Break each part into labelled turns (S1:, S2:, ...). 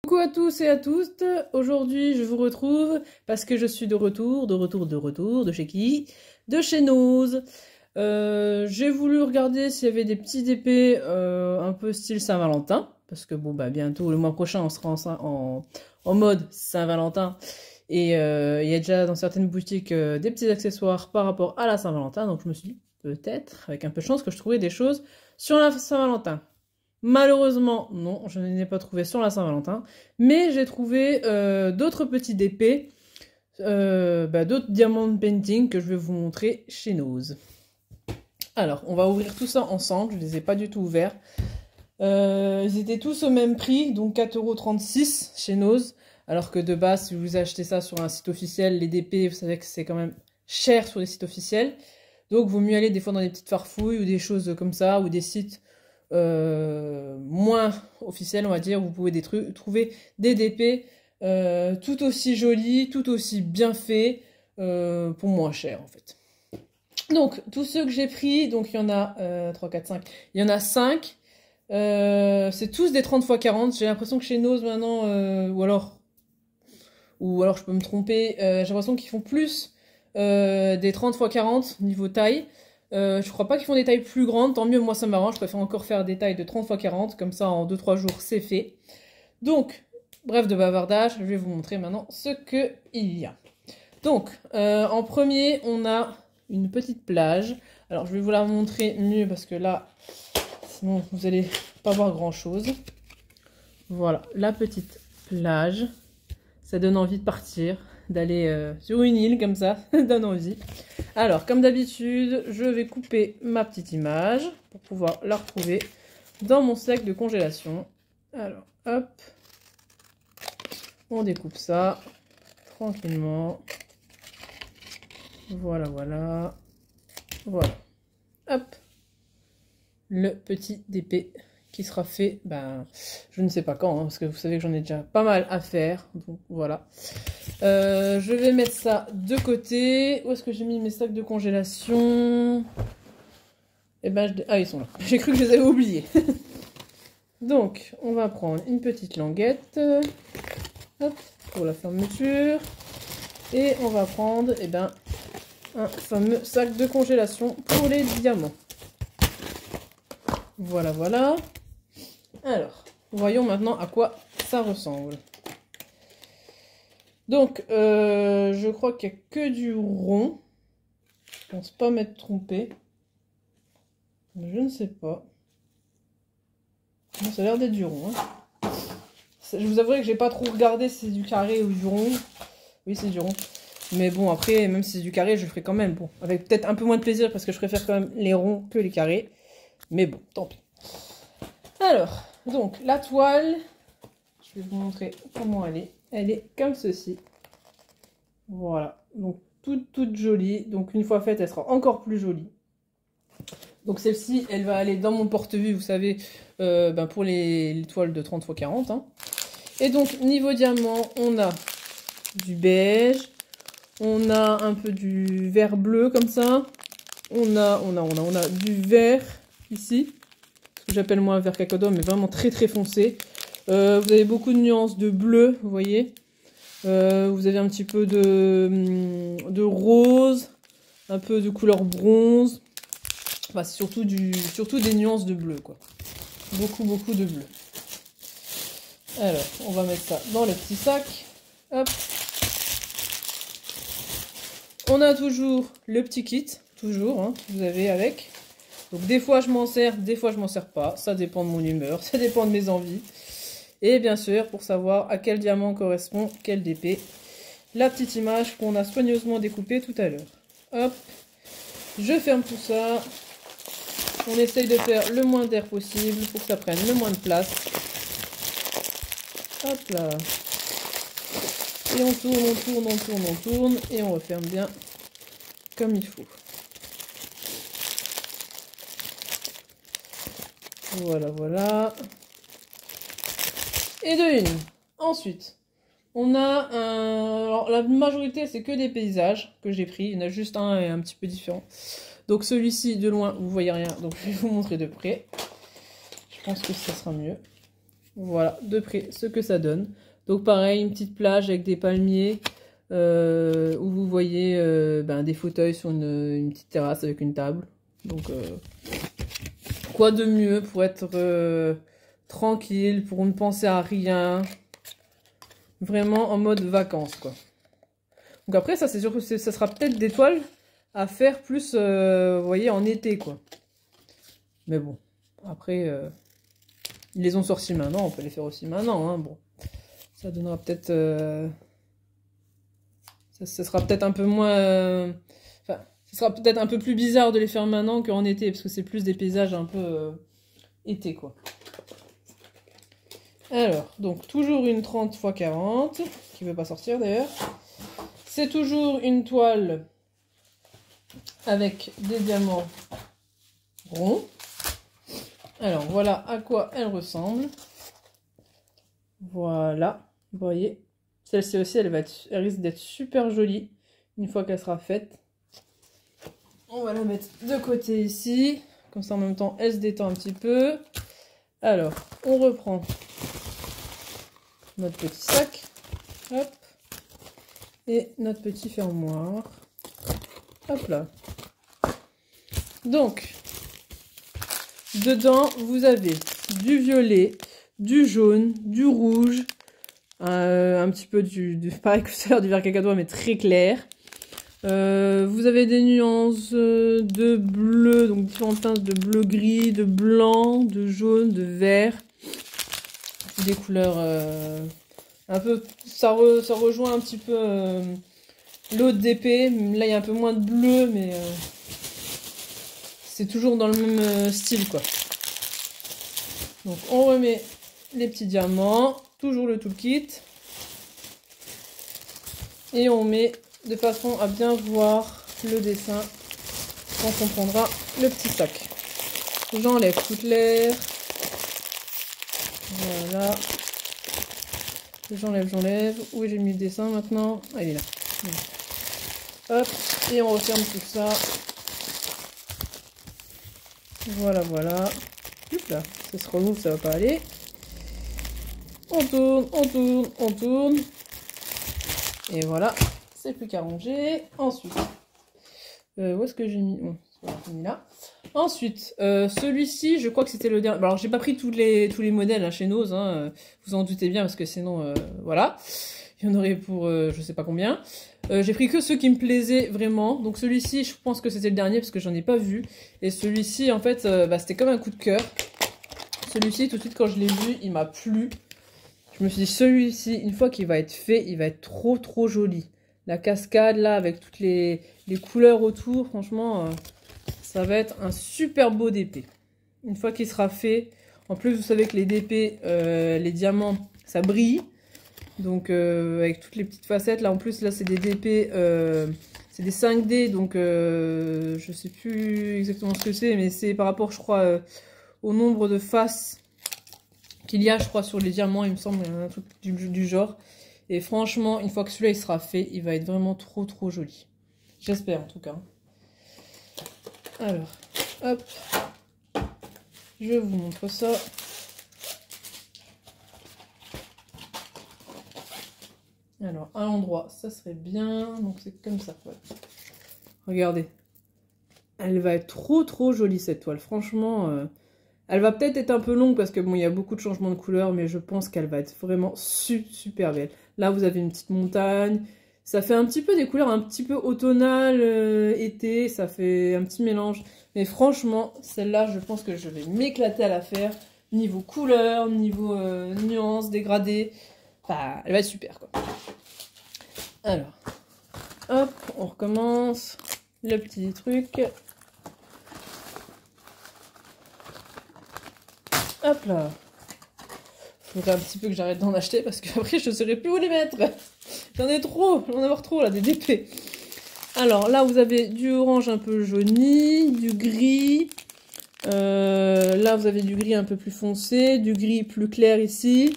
S1: Coucou à tous et à toutes, aujourd'hui je vous retrouve parce que je suis de retour, de chez qui? De chez Nose. J'ai voulu regarder s'il y avait des petits DP un peu style Saint-Valentin, parce que bon bah bientôt, le mois prochain on sera en mode Saint-Valentin, et il y a déjà dans certaines boutiques des petits accessoires par rapport à la Saint-Valentin, donc je me suis dit peut-être, avec un peu de chance, que je trouverais des choses sur la Saint-Valentin. Malheureusement, non, je n'ai pas trouvé sur la Saint-Valentin, mais j'ai trouvé d'autres petits DP, d'autres diamond painting que je vais vous montrer chez Nose. Alors, on va ouvrir tout ça ensemble, je ne les ai pas du tout ouverts. Ils étaient tous au même prix, donc 4,36 € chez Nose, alors que de base, si vous achetez ça sur un site officiel, les DP, vous savez que c'est quand même cher sur les sites officiels. Donc, vaut mieux aller des fois dans des petites farfouilles ou des choses comme ça, ou des sites moins officiel, on va dire. Vous pouvez trouver des DP tout aussi jolis, tout aussi bien faits, pour moins cher en fait. Donc tous ceux que j'ai pris, donc il y en a 3, 4, 5, il y en a 5, c'est tous des 30 x 40, j'ai l'impression que chez Nose maintenant, ou alors je peux me tromper, j'ai l'impression qu'ils font plus des 30 x 40 niveau taille. Je crois pas qu'ils font des tailles plus grandes, tant mieux, moi ça m'arrange, je préfère encore faire des tailles de 30 x 40, comme ça en 2-3 jours c'est fait. Donc, bref de bavardage, je vais vous montrer maintenant ce qu'il y a. Donc, en premier, on a une petite plage. Alors, je vais vous la montrer mieux parce que là, sinon vous allez pas voir grand chose. Voilà, la petite plage. Ça donne envie de partir, d'aller sur une île comme ça, ça donne envie. Alors, comme d'habitude, je vais couper ma petite image pour pouvoir la retrouver dans mon sac de congélation. Alors, hop, on découpe ça tranquillement. Voilà, voilà. Voilà. Hop, le petit DP qui sera fait, je ne sais pas quand, hein, parce que vous savez que j'en ai déjà pas mal à faire. Donc, voilà. Je vais mettre ça de côté. Où est-ce que j'ai mis mes sacs de congélation? Ah, ils sont là. J'ai cru que je les avais oubliés. Donc, on va prendre une petite languette. Hop, pour la fermeture. Et on va prendre, un fameux sac de congélation pour les diamants. Voilà, voilà. Alors, voyons maintenant à quoi ça ressemble. Donc, je crois qu'il n'y a que du rond. Je pense pas m'être trompée. Je ne sais pas. Ça a l'air d'être du rond. Hein. Je vous avouerai que j'ai pas trop regardé si c'est du carré ou du rond. Oui, c'est du rond. Mais bon, après, même si c'est du carré, je le ferai quand même. Bon, avec peut-être un peu moins de plaisir parce que je préfère quand même les ronds que les carrés. Mais bon, tant pis. Alors, donc, la toile, je vais vous montrer comment elle est. Elle est comme ceci. Voilà. Donc, toute jolie. Donc, une fois faite, elle sera encore plus jolie. Donc, celle-ci, elle va aller dans mon porte-vue, vous savez, pour les toiles de 30 x 40. Hein. Et donc, niveau diamant, on a du beige. On a un peu du vert bleu, comme ça. On a du vert, ici. Ce que j'appelle moi un vert cacodon, mais vraiment très très foncé. Vous avez beaucoup de nuances de bleu, vous voyez. Vous avez un petit peu de rose, un peu de couleur bronze. Enfin, c'est surtout des nuances de bleu, quoi. Beaucoup de bleu. Alors, on va mettre ça dans le petit sac. Hop. On a toujours le petit kit, toujours, hein, que vous avez avec. Donc des fois je m'en sers, des fois je m'en sers pas. Ça dépend de mon humeur, ça dépend de mes envies. Et bien sûr, pour savoir à quel diamant correspond quel DP, la petite image qu'on a soigneusement découpée tout à l'heure. Hop, je ferme tout ça. On essaye de faire le moins d'air possible pour que ça prenne le moins de place. Hop là. Et on tourne, et on referme bien comme il faut. Voilà, voilà. Et de une. Ensuite, on a un... Alors, la majorité, c'est que des paysages que j'ai pris. Il y en a juste un et un petit peu différent. Donc, celui-ci, de loin, vous voyez rien. Donc, je vais vous montrer de près. Je pense que ça sera mieux. Voilà, de près, ce que ça donne. Donc pareil, une petite plage avec des palmiers, où vous voyez des fauteuils sur une petite terrasse avec une table. Donc, quoi de mieux pour être tranquille, pour ne penser à rien. Vraiment en mode vacances, quoi. Donc après, ça, c'est sûr que ça sera peut-être des toiles à faire plus, vous voyez, en été, quoi. Mais bon, après, ils les ont sortis maintenant, on peut les faire aussi maintenant, hein, bon. Ça donnera peut-être... ça sera peut-être un peu moins... Enfin, ce sera peut-être un peu plus bizarre de les faire maintenant qu'en été, parce que c'est plus des paysages un peu été, quoi. Alors, donc, toujours une 30 x 40, qui ne veut pas sortir, d'ailleurs. C'est toujours une toile avec des diamants ronds. Alors, voilà à quoi elle ressemble. Voilà, vous voyez. Celle-ci aussi, elle risque d'être super jolie une fois qu'elle sera faite. On va la mettre de côté ici. Comme ça, en même temps, elle se détend un petit peu. Alors, on reprend notre petit sac. Hop. Et notre petit fermoir. Hop là. Donc, dedans, vous avez du violet, du jaune, du rouge, un petit peu pareil que tout à l'heure, du vert cacadois, mais très clair. Vous avez des nuances de bleu, donc différentes teintes de bleu gris, de blanc, de jaune, de vert. Des couleurs un peu... Ça rejoint un petit peu l'autre d'épée. Là, il y a un peu moins de bleu, mais c'est toujours dans le même style, quoi. Donc, on remet les petits diamants. Toujours le toolkit. Et on met de façon à bien voir le dessin quand on prendra le petit sac. J'enlève toute l'air. Voilà. J'enlève. Où j'ai mis le dessin maintenant? Ah, il est là. Hop. Et on referme tout ça. Voilà. Hop là. Ça se remove, ça va pas aller. On tourne. Et voilà. C'est plus qu'à ranger. Ensuite. Où est-ce que j'ai mis? Bon, j'ai mis là. Ensuite, celui-ci, je crois que c'était le dernier. Alors, j'ai pas pris tous les modèles hein, chez Nose, hein, vous en doutez bien, parce que sinon, voilà. Il y en aurait pour je sais pas combien. J'ai pris que ceux qui me plaisaient vraiment. Donc celui-ci, je pense que c'était le dernier, parce que j'en ai pas vu. Et celui-ci, en fait, c'était comme un coup de cœur. Celui-ci, tout de suite, quand je l'ai vu, il m'a plu. Je me suis dit, celui-ci, une fois qu'il va être fait, il va être trop joli. La cascade, là, avec toutes les couleurs autour, franchement... ça va être un super beau DP. Une fois qu'il sera fait, en plus vous savez que les DP, les diamants, ça brille. Donc avec toutes les petites facettes, là en plus là c'est des DP, c'est des 5D, donc je sais plus exactement ce que c'est, mais c'est par rapport je crois au nombre de faces qu'il y a je crois sur les diamants, il me semble, un truc du genre. Et franchement, une fois que celui-là il sera fait, il va être vraiment trop joli. J'espère en tout cas. Alors, hop, je vous montre ça. Alors, à l'endroit, ça serait bien. Donc, c'est comme ça. Ouais. Regardez. Elle va être trop jolie, cette toile. Franchement, elle va peut-être être un peu longue parce que, bon, il y a beaucoup de changements de couleurs, mais je pense qu'elle va être vraiment super belle. Là, vous avez une petite montagne. Ça fait un petit peu des couleurs un petit peu automnales, été, ça fait un petit mélange. Mais franchement, celle-là, je pense que je vais m'éclater à la faire. Niveau couleur, niveau nuances, dégradé. Enfin, elle va être super, quoi. Alors, hop, on recommence. Le petit truc. Hop là. Faudrait un petit peu que j'arrête d'en acheter parce qu'après, je ne saurais plus où les mettre. J'en ai trop, j'en ai avoir trop là, des DP. Alors là, vous avez du orange un peu jauni, du gris. Là, vous avez du gris un peu plus foncé, du gris plus clair ici.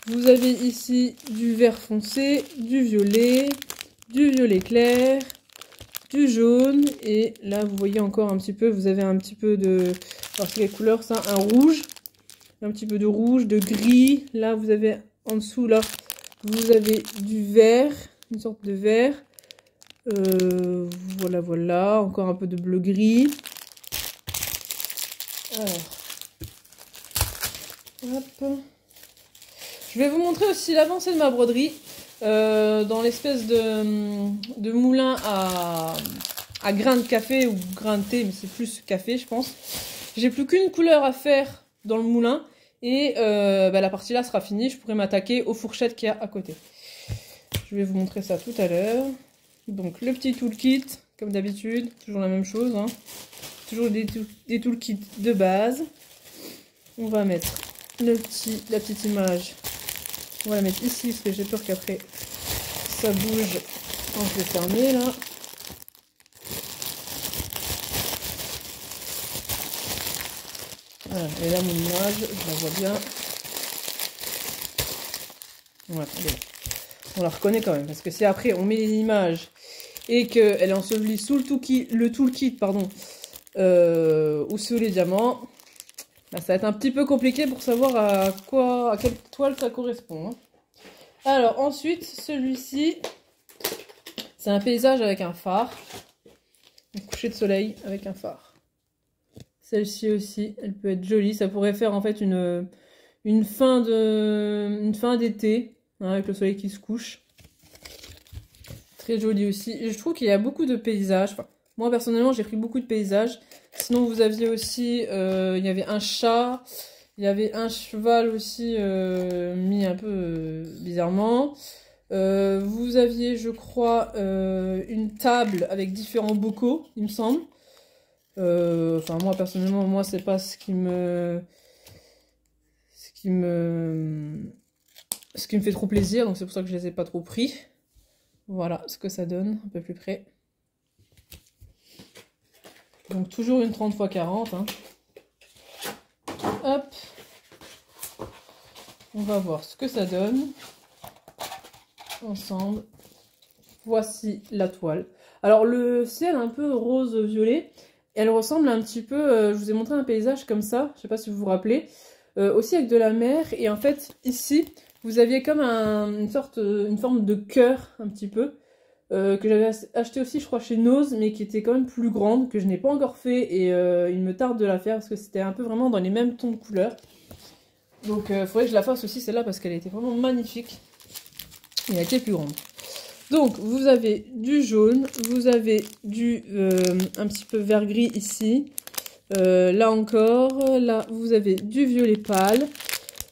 S1: Vous avez ici du vert foncé, du violet clair, du jaune. Et là, vous voyez encore un petit peu, vous avez un petit peu de... Alors, c'est quelle couleur ça? Un rouge. un petit peu de rouge, de gris. Là, vous avez en dessous, là, vous avez du vert, une sorte de vert. Voilà, voilà. Encore un peu de bleu-gris. Alors. Hop. Je vais vous montrer aussi l'avancée de ma broderie. Dans l'espèce de moulin à grains de café ou grains de thé, mais c'est plus café, je pense. J'ai plus qu'une couleur à faire dans le moulin. Et la partie là sera finie. Je pourrai m'attaquer aux fourchettes qu'il y a à côté. Je vais vous montrer ça tout à l'heure. Donc le petit toolkit, comme d'habitude, toujours la même chose. Hein. Toujours des toolkits de base. On va mettre la petite image. On va la mettre ici parce que j'ai peur qu'après ça bouge quand je vais fermer là. Voilà, et là mon image, je la vois bien. Voilà, on la reconnaît quand même parce que si après on met l'image et qu'elle est ensevelie sous le toolkit, pardon, ou sous les diamants, bah, ça va être un petit peu compliqué pour savoir à quelle toile ça correspond. Hein. Alors ensuite, celui-ci, c'est un paysage avec un phare. Un coucher de soleil avec un phare. Celle-ci aussi, elle peut être jolie. Ça pourrait faire en fait une fin d'été, hein, avec le soleil qui se couche. Très jolie aussi. Et je trouve qu'il y a beaucoup de paysages. Enfin, moi personnellement, j'ai pris beaucoup de paysages. Sinon, vous aviez aussi, il y avait un chat, il y avait un cheval aussi mis un peu bizarrement. Vous aviez, je crois, une table avec différents bocaux, il me semble. Enfin, moi personnellement, moi c'est pas ce qui me fait trop plaisir, donc c'est pour ça que je les ai pas trop pris. Voilà ce que ça donne, un peu plus près. Donc toujours une 30 x 40. Hein. Hop. On va voir ce que ça donne. Ensemble. Voici la toile. Alors le ciel un peu rose-violet. Elle ressemble un petit peu, je vous ai montré un paysage comme ça, je sais pas si vous vous rappelez. Aussi avec de la mer. Et en fait ici, vous aviez comme une forme de cœur un petit peu. Que j'avais acheté aussi je crois chez Nose, mais qui était quand même plus grande, que je n'ai pas encore fait et il me tarde de la faire parce que c'était un peu vraiment dans les mêmes tons de couleurs. Donc il faudrait que je la fasse aussi celle-là parce qu'elle était vraiment magnifique et elle était plus grande. Donc vous avez du jaune, vous avez un petit peu vert gris ici, là encore, là vous avez du violet pâle,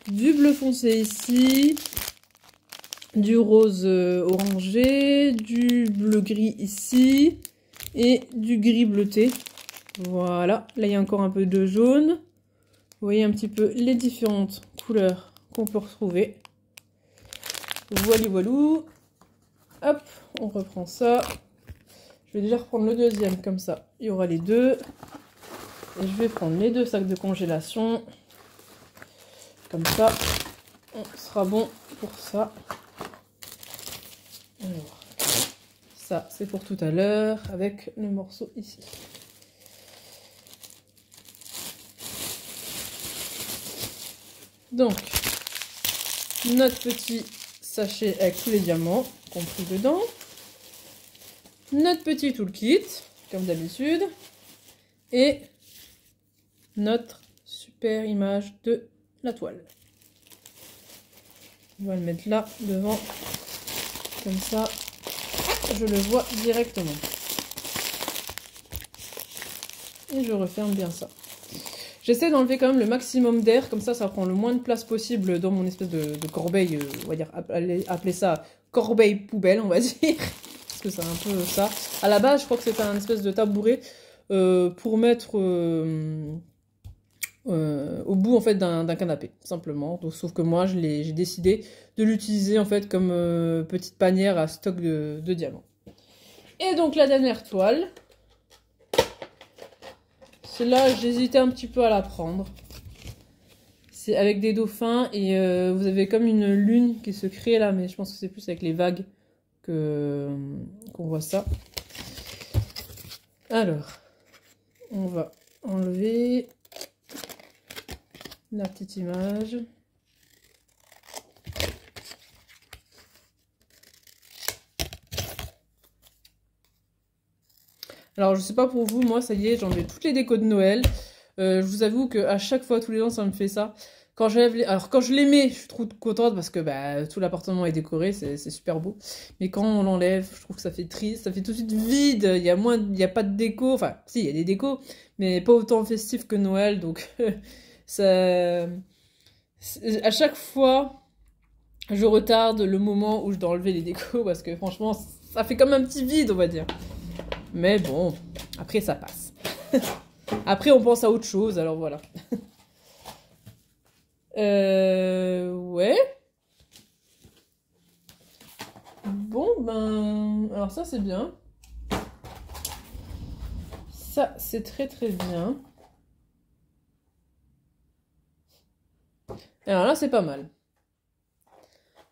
S1: du bleu foncé ici, du rose orangé, du bleu gris ici et du gris bleuté. Voilà, là il y a encore un peu de jaune. Vous voyez un petit peu les différentes couleurs qu'on peut retrouver. Voilà, voilou. Hop, on reprend ça. Je vais déjà reprendre le deuxième comme ça. Il y aura les deux. Et je vais prendre les deux sacs de congélation. Comme ça, on sera bon pour ça. Alors, ça c'est pour tout à l'heure avec le morceau ici. Donc, notre petit sachet avec tous les diamants compris dedans. Notre petit toolkit, comme d'habitude. Et notre super image de la toile. On va le mettre là, devant. Comme ça, je le vois directement. Et je referme bien ça. J'essaie d'enlever quand même le maximum d'air, comme ça prend le moins de place possible dans mon espèce de corbeille, on va dire, appeler ça corbeille poubelle, on va dire. Parce que c'est un peu ça. À la base, je crois que c'était un espèce de tabouret pour mettre au bout en fait d'un canapé, simplement. Donc, sauf que moi, j'ai décidé de l'utiliser en fait comme petite panière à stock de diamants. Et donc la dernière toile. Celle-là, j'hésitais un petit peu à la prendre. C'est avec des dauphins et vous avez comme une lune qui se crée là, mais je pense que c'est plus avec les vagues qu'on voit ça. Alors, on va enlever. la petite image. Alors, je sais pas pour vous, moi, ça y est, j'enlève toutes les décos de Noël. Je vous avoue qu'à chaque fois, tous les ans, ça me fait ça. Quand Alors, quand je les mets, je suis trop contente parce que bah, tout l'appartement est décoré, c'est super beau. Mais quand on l'enlève, je trouve que ça fait triste, ça fait tout de suite vide. Il y a pas de déco. Enfin, si, il y a des décos, mais pas autant festif que Noël. Donc, ça... À chaque fois, je retarde le moment où je dois enlever les décos parce que franchement, ça fait comme un petit vide, on va dire. Mais bon, après ça passe. Après on pense à autre chose, alors voilà. Ouais. Bon, ben... Alors ça c'est bien. Ça c'est très très bien. Alors là c'est pas mal.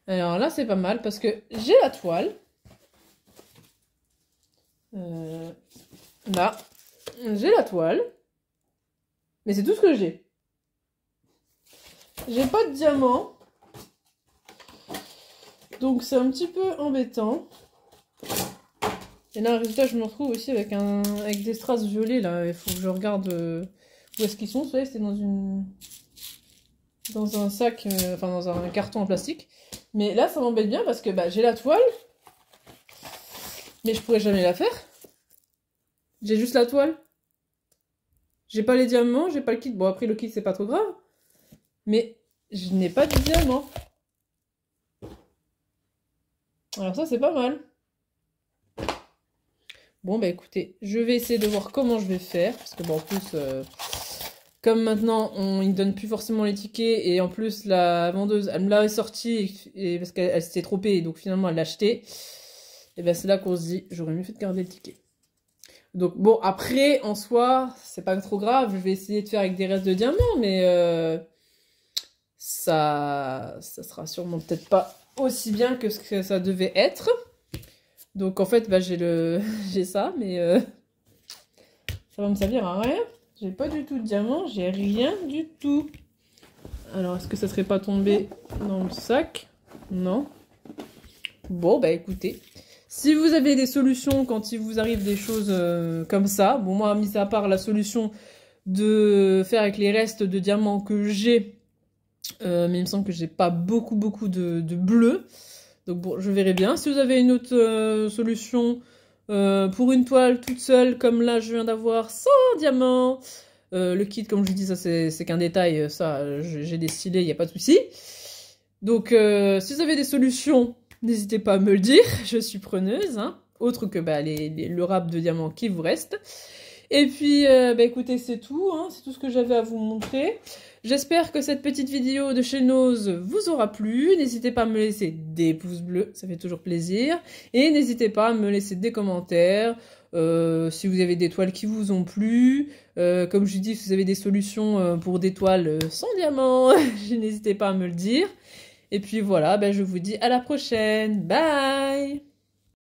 S1: Alors là c'est pas mal parce que j'ai la toile. Là, j'ai la toile. Mais c'est tout ce que j'ai. J'ai pas de diamant. Donc c'est un petit peu embêtant. Et là, le résultat, je me retrouve aussi avec des strass violets, là. Il faut que je regarde où est-ce qu'ils sont. Vous savez, c'était dans un sac, enfin dans un carton en plastique. Mais là, ça m'embête bien parce que bah, j'ai la toile. Mais je pourrais jamais la faire. J'ai juste la toile. J'ai pas les diamants, j'ai pas le kit. Bon, après, le kit, c'est pas trop grave. Mais je n'ai pas de diamants. Alors ça, c'est pas mal. Bon, bah écoutez, je vais essayer de voir comment je vais faire. Parce que bon, en plus, comme maintenant, ils ne donnent plus forcément les tickets. Et en plus, la vendeuse, elle me l'avait sorti parce qu'elle s'était trompée. Donc finalement, elle l'a acheté. Et ben c'est là qu'on se dit, j'aurais mieux fait de garder le ticket. Donc bon, après, en soi, c'est pas trop grave. Je vais essayer de faire avec des restes de diamants. Mais ça sera sûrement peut-être pas aussi bien que ce que ça devait être. Donc en fait, bah, j'ai ça, mais ça va me servir à rien. J'ai pas du tout de diamant, j'ai rien du tout. Alors, est-ce que ça serait pas tombé dans le sac? Non. Bon, bah écoutez, si vous avez des solutions quand il vous arrive des choses comme ça, bon moi, mis à part la solution de faire avec les restes de diamants que j'ai, mais il me semble que j'ai pas beaucoup de bleu. Donc bon, je verrai bien. Si vous avez une autre solution pour une toile toute seule, comme là je viens d'avoir, sans diamant, le kit, comme je vous dis, ça c'est qu'un détail, ça j'ai destillé, il n'y a pas de souci. Donc si vous avez des solutions, n'hésitez pas à me le dire, je suis preneuse, hein, autre que bah, le rap de diamant qui vous reste. Et puis, bah, écoutez, c'est tout, hein, c'est tout ce que j'avais à vous montrer. J'espère que cette petite vidéo de chez Nose vous aura plu. N'hésitez pas à me laisser des pouces bleus, ça fait toujours plaisir. Et n'hésitez pas à me laisser des commentaires, si vous avez des toiles qui vous ont plu. Comme je dis, si vous avez des solutions pour des toiles sans diamant, n'hésitez pas à me le dire. Et puis voilà, bah, je vous dis à la prochaine. Bye!